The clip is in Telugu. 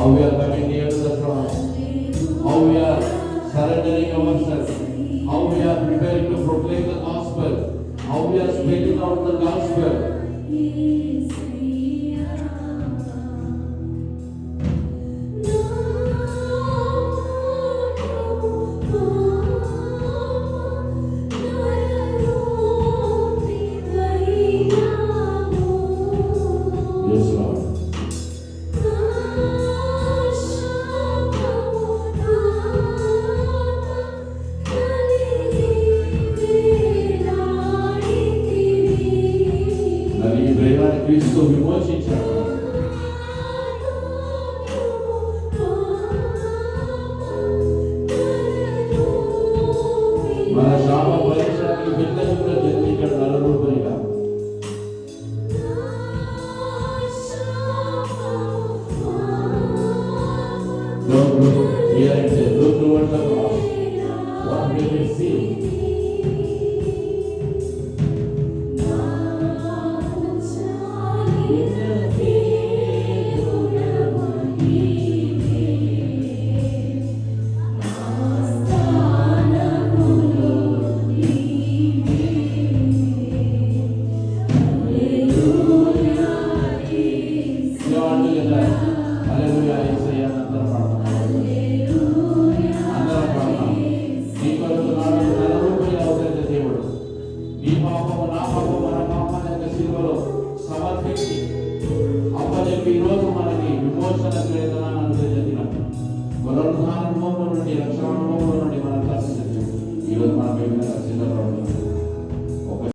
how we are coming near to the cross, how we are surrendering ourselves, how we are preparing to proclaim the gospel, how we are speaking out the gospel. Yes, Lord. క్రీస్తు విమోచించాడు. మన శాప పరీక్షకి భిన్నగా జన్మించాడు నరరూపంగా. Don't look here and there. Look towards the cross. What will we see? సమర్పించి అప్పచెప్పి ఈరోజు మనకి విమోచన వేదనను అనుగ్రహించినట్టు పునరుద్ధాన అనుభవం నుండి రక్షణ అనుభవం నుండి మనం దర్శించచ్చు. ఈరోజు మనం సిద్ధపడుతున్నాం.